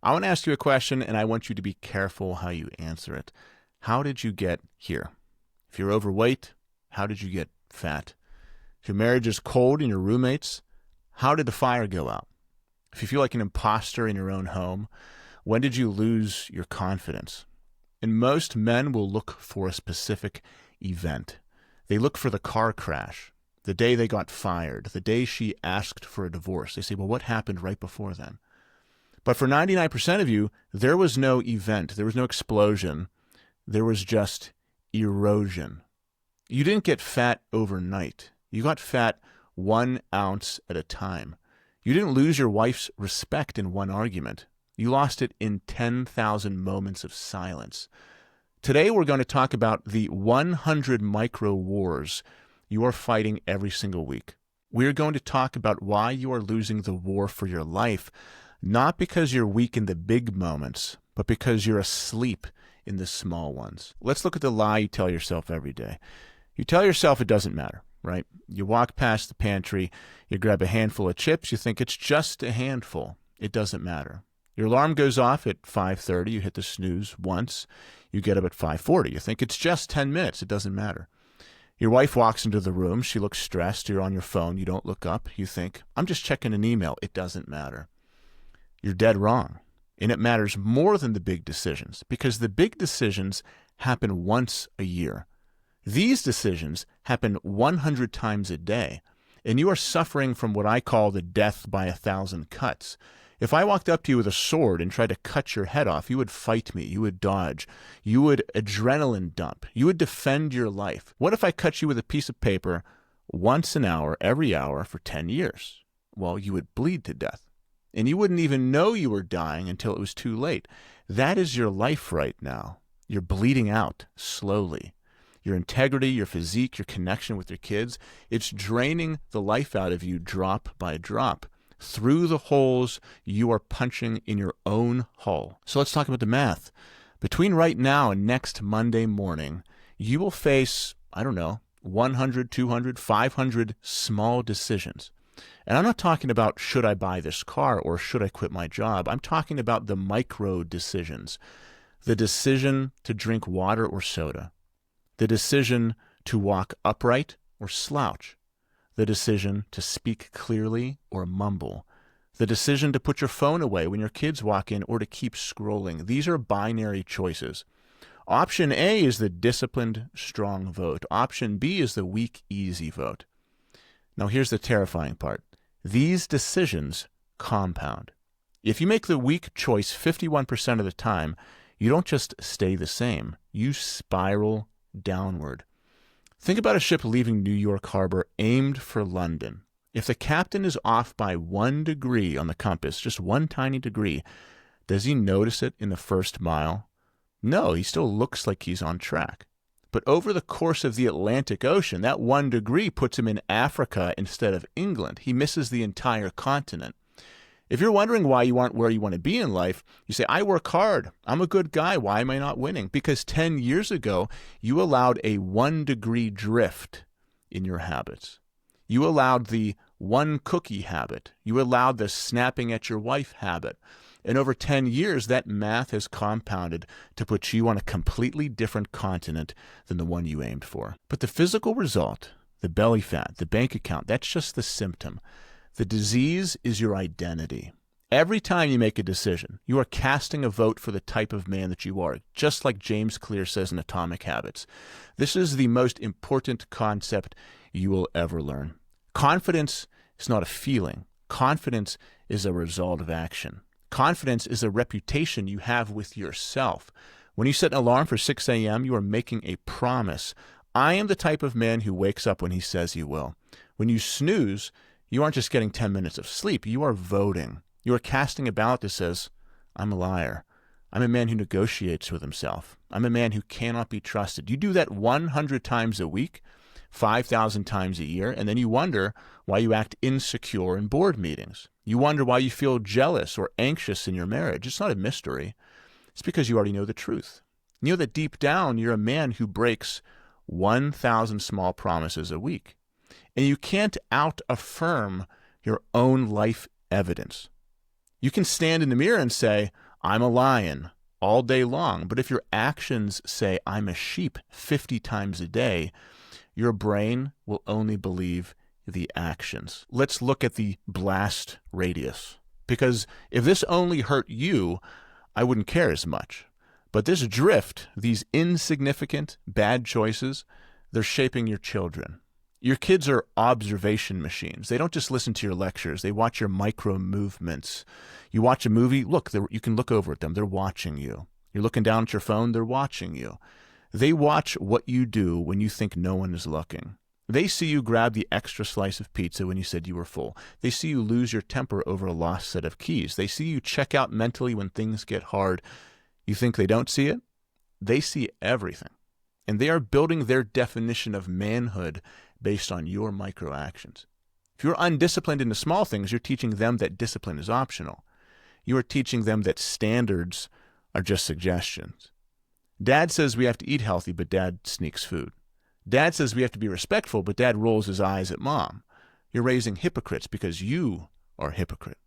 I want to ask you a question, and I want you to be careful how you answer it. How did you get here? If you're overweight, how did you get fat? If your marriage is cold and your roommates, how did the fire go out? If you feel like an imposter in your own home, when did you lose your confidence? And most men will look for a specific event. They look for the car crash, the day they got fired, the day she asked for a divorce. They say, well, what happened right before then? But for 99% of you, there was no event. There was no explosion. There was just erosion. You didn't get fat overnight. You got fat 1 ounce at a time. You didn't lose your wife's respect in one argument. You lost it in 10,000 moments of silence. Today, we're going to talk about the 100 micro wars you are fighting every single week. We're going to talk about why you are losing the war for your life, not because you're weak in the big moments, but because you're asleep in the small ones. Let's look at the lie you tell yourself every day. You tell yourself it doesn't matter, right? You walk past the pantry, you grab a handful of chips, you think it's just a handful. It doesn't matter. Your alarm goes off at 5:30, you hit the snooze once, you get up at 5:40. You think it's just 10 minutes, it doesn't matter. Your wife walks into the room, she looks stressed, you're on your phone, you don't look up, you think, I'm just checking an email, it doesn't matter. You're dead wrong. And it matters more than the big decisions, because the big decisions happen once a year. These decisions happen 100 times a day, and you are suffering from what I call the death by 1,000 cuts. If I walked up to you with a sword and tried to cut your head off, you would fight me, you would dodge, you would adrenaline dump, you would defend your life. What if I cut you with a piece of paper once an hour, every hour for 10 years? Well, you would bleed to death, and you wouldn't even know you were dying until it was too late. That is your life right now. You're bleeding out slowly. Your integrity, your physique, your connection with your kids, it's draining the life out of you drop by drop through the holes you are punching in your own hull. So let's talk about the math. Between right now and next Monday morning, you will face, 100, 200, 500 small decisions. And I'm not talking about should I buy this car or should I quit my job. I'm talking about the micro decisions. The decision to drink water or soda. The decision to walk upright or slouch. The decision to speak clearly or mumble. The decision to put your phone away when your kids walk in or to keep scrolling. These are binary choices. Option A is the disciplined, strong vote. Option B is the weak, easy vote. Now here's the terrifying part. These decisions compound. If you make the weak choice 51% of the time, you don't just stay the same. You spiral downward. Think about a ship leaving New York Harbor aimed for London. If the captain is off by 1 degree on the compass, just one tiny degree, does he notice it in the first mile? No, he still looks like he's on track. But over the course of the Atlantic Ocean, that 1 degree puts him in Africa instead of England. He misses the entire continent. If you're wondering why you aren't where you want to be in life, you say, I work hard. I'm a good guy. Why am I not winning? Because 10 years ago, you allowed a 1 degree drift in your habits. You allowed the one cookie habit. You allowed the snapping at your wife habit. And over 10 years, that math has compounded to put you on a completely different continent than the one you aimed for. But the physical result, the belly fat, the bank account, that's just the symptom. The disease is your identity. Every time you make a decision, you are casting a vote for the type of man that you are, just like James Clear says in Atomic Habits. This is the most important concept you will ever learn. Confidence is not a feeling. Confidence is a result of action. Confidence is a reputation you have with yourself. When you set an alarm for 6 a.m., you are making a promise. I am the type of man who wakes up when he says he will. When you snooze, you aren't just getting 10 minutes of sleep. You are voting. You are casting a ballot that says, I'm a liar. I'm a man who negotiates with himself. I'm a man who cannot be trusted. You do that 100 times a week, 5,000 times a year, and then you wonder why you act insecure in board meetings. You wonder why you feel jealous or anxious in your marriage. It's not a mystery. It's because you already know the truth. You know that deep down, you're a man who breaks 1,000 small promises a week. And you can't out-affirm your own life evidence. You can stand in the mirror and say, I'm a lion all day long. But if your actions say, I'm a sheep 50 times a day, your brain will only believe the actions. Let's look at the blast radius. Because if this only hurt you, I wouldn't care as much. But this drift, these insignificant, bad choices, they're shaping your children. Your kids are observation machines. They don't just listen to your lectures. They watch your micro movements. You watch a movie, look, you can look over at them. They're watching you. You're looking down at your phone, they're watching you. They watch what you do when you think no one is looking. They see you grab the extra slice of pizza when you said you were full. They see you lose your temper over a lost set of keys. They see you check out mentally when things get hard. You think they don't see it? They see everything. And they are building their definition of manhood based on your micro actions. If you're undisciplined in the small things, you're teaching them that discipline is optional. You are teaching them that standards are just suggestions. Dad says we have to eat healthy, but Dad sneaks food. Dad says we have to be respectful, but Dad rolls his eyes at Mom. You're raising hypocrites because you are a hypocrite.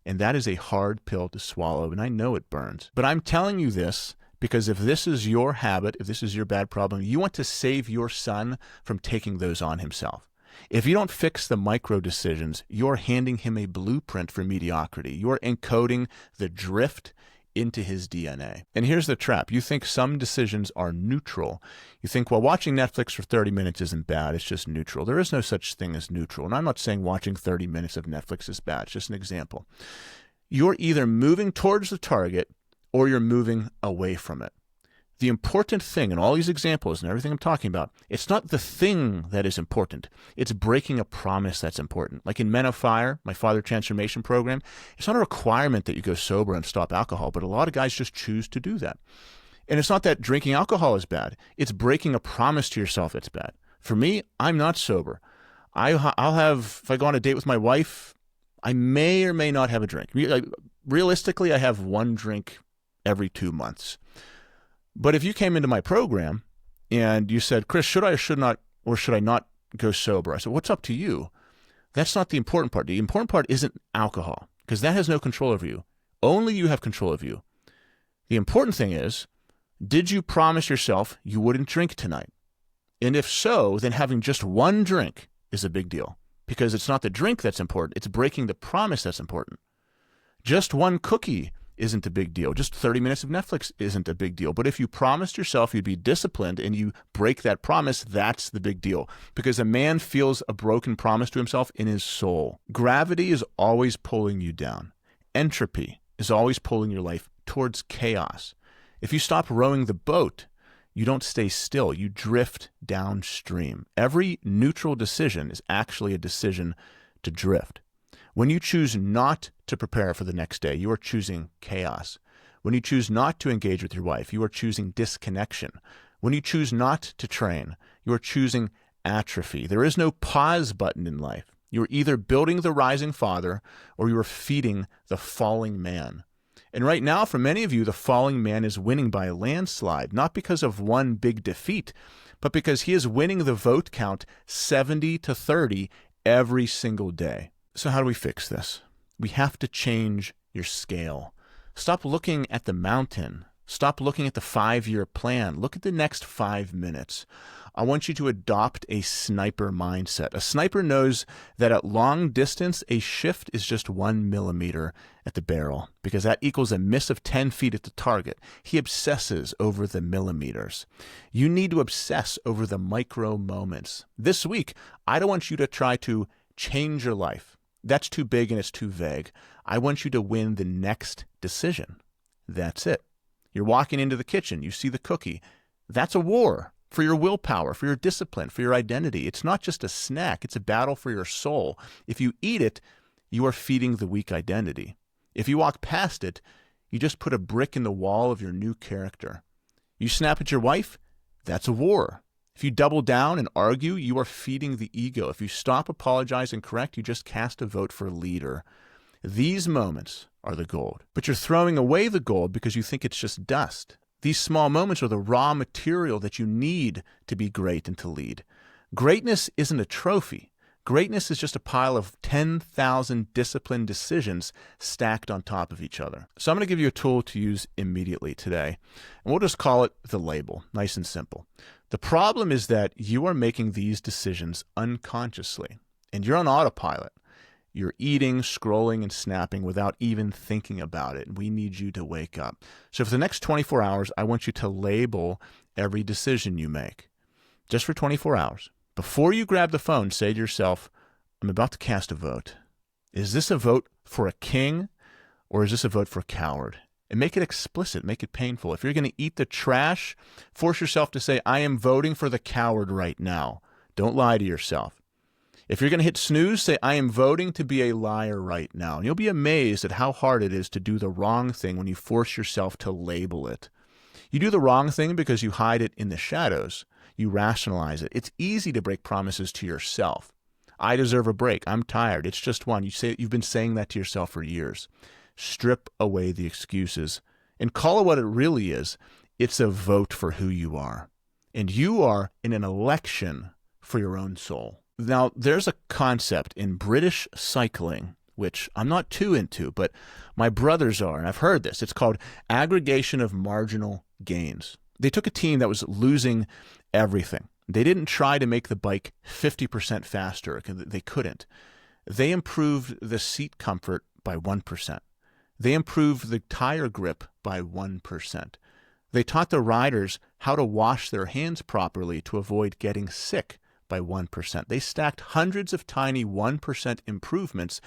And that is a hard pill to swallow, and I know it burns. But I'm telling you this because if this is your habit, if this is your bad problem, you want to save your son from taking those on himself. If you don't fix the micro decisions, you're handing him a blueprint for mediocrity. You're encoding the drift into his DNA. And here's the trap. You think some decisions are neutral. You think, well, watching Netflix for 30 minutes isn't bad. It's just neutral. There is no such thing as neutral. And I'm not saying watching 30 minutes of Netflix is bad. It's just an example. You're either moving towards the target or you're moving away from it. The important thing in all these examples and everything I'm talking about, it's not the thing that is important. It's breaking a promise that's important. Like in Men of Fire, my father transformation program, it's not a requirement that you go sober and stop alcohol, but a lot of guys just choose to do that. And it's not that drinking alcohol is bad. It's breaking a promise to yourself that's bad. For me, I'm not sober. I'll have, if I go on a date with my wife, I may or may not have a drink. Realistically, I have one drink every 2 months. But if you came into my program and you said, Chris, should I or should I not go sober? I said, what's up to you? That's not the important part. The important part isn't alcohol because that has no control over you. Only you have control of you. The important thing is, did you promise yourself you wouldn't drink tonight? And if so, then having just one drink is a big deal because it's not the drink that's important. It's breaking the promise that's important. Just one cookie isn't a big deal. Just 30 minutes of Netflix isn't a big deal. But if you promised yourself you'd be disciplined and you break that promise, that's the big deal. Because a man feels a broken promise to himself in his soul. Gravity is always pulling you down. Entropy is always pulling your life towards chaos. If you stop rowing the boat, you don't stay still. You drift downstream. Every neutral decision is actually a decision to drift. When you choose not to prepare for the next day, you are choosing chaos. When you choose not to engage with your wife, you are choosing disconnection. When you choose not to train, you are choosing atrophy. There is no pause button in life. You are either building the rising father or you are feeding the falling man. And right now, for many of you, the falling man is winning by a landslide, not because of one big defeat, but because he is winning the vote count 70-30 every single day. So how do we fix this? We have to change your scale. Stop looking at the mountain. Stop looking at the 5-year plan. Look at the next 5 minutes. I want you to adopt a sniper mindset. A sniper knows that at long distance, a shift is just 1 millimeter at the barrel because that equals a miss of 10 feet at the target. He obsesses over the millimeters. You need to obsess over the micro moments. This week, I don't want you to try to change your life. That's too big and it's too vague. I want you to win the next decision. That's it. You're walking into the kitchen. You see the cookie. That's a war for your willpower, for your discipline, for your identity. It's not just a snack. It's a battle for your soul. If you eat it, you are feeding the weak identity. If you walk past it, you just put a brick in the wall of your new character. You snap at your wife, that's a war. If you double down and argue, you are feeding the ego. If you stop, apologize, and correct, you just cast a vote for a leader. These moments are the gold. But you're throwing away the gold because you think it's just dust. These small moments are the raw material that you need to be great and to lead. Greatness isn't a trophy. Greatness is just a pile of 10,000 disciplined decisions stacked on top of each other. So I'm going to give you a tool to use immediately today, and we'll just call it the label, nice and simple. The problem is that you are making these decisions unconsciously, and you're on autopilot. You're eating, scrolling, and snapping without even thinking about it. We need you to wake up. So for the next 24 hours, I want you to label every decision you make, just for 24 hours. Before you grab the phone, say to yourself, I'm about to cast a vote. Is this a vote for a king, or is this a vote for a coward? And make it explicit, make it painful. If you're going to eat the trash, force yourself to say, I am voting for the coward right now. Don't lie to yourself. If you're going to hit snooze, say, I am voting to be a liar right now. And you'll be amazed at how hard it is to do the wrong thing when you force yourself to label it. You do the wrong thing because you hide it in the shadows. You rationalize it. It's easy to break promises to yourself. I deserve a break. I'm tired. It's just one. You've been saying that to yourself for years. Strip away the excuses and call it what it really is. It's a vote for who you are. And you are in an election for your own soul. Now, there's a concept in British cycling, which I'm not too into, but my brothers are, and I've heard this. It's called aggregation of marginal gains. They took a team that was losing everything. They didn't try to make the bike 50% faster. They couldn't. They improved the seat comfort by 1%. They improved the tire grip by 1%. They taught the riders how to wash their hands properly to avoid getting sick by 1%. They stacked hundreds of tiny 1% improvements,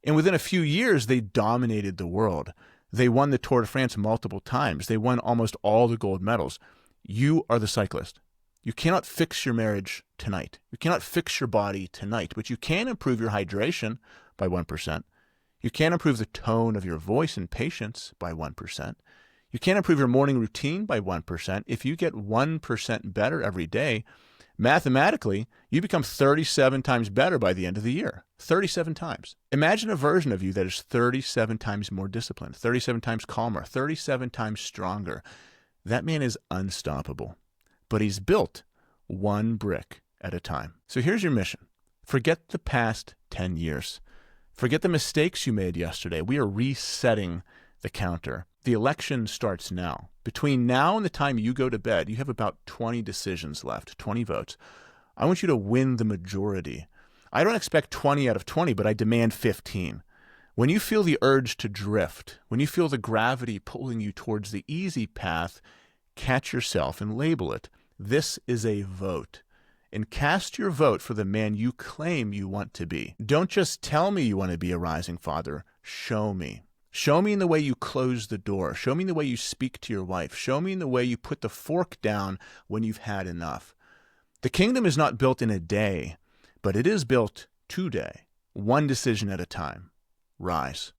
and within a few years, they dominated the world. They won the Tour de France multiple times. They won almost all the gold medals. You are the cyclist. You cannot fix your marriage tonight. You cannot fix your body tonight, but you can improve your hydration by 1%. You can improve the tone of your voice and patience by 1%. You can improve your morning routine by 1%. If you get 1% better every day, mathematically, you become 37 times better by the end of the year. 37 times. Imagine a version of you that is 37 times more disciplined, 37 times calmer, 37 times stronger. That man is unstoppable. But he's built one brick at a time. So here's your mission. Forget the past 10 years. Forget the mistakes you made yesterday. We are resetting the counter. The election starts now. Between now and the time you go to bed, you have about 20 decisions left, 20 votes. I want you to win the majority. I don't expect 20 out of 20, but I demand 15. When you feel the urge to drift, when you feel the gravity pulling you towards the easy path, catch yourself and label it. This is a vote. And cast your vote for the man you claim you want to be. Don't just tell me you want to be a rising father. Show me. Show me in the way you close the door. Show me in the way you speak to your wife. Show me in the way you put the fork down when you've had enough. The kingdom is not built in a day, but it is built today, one decision at a time. Rise.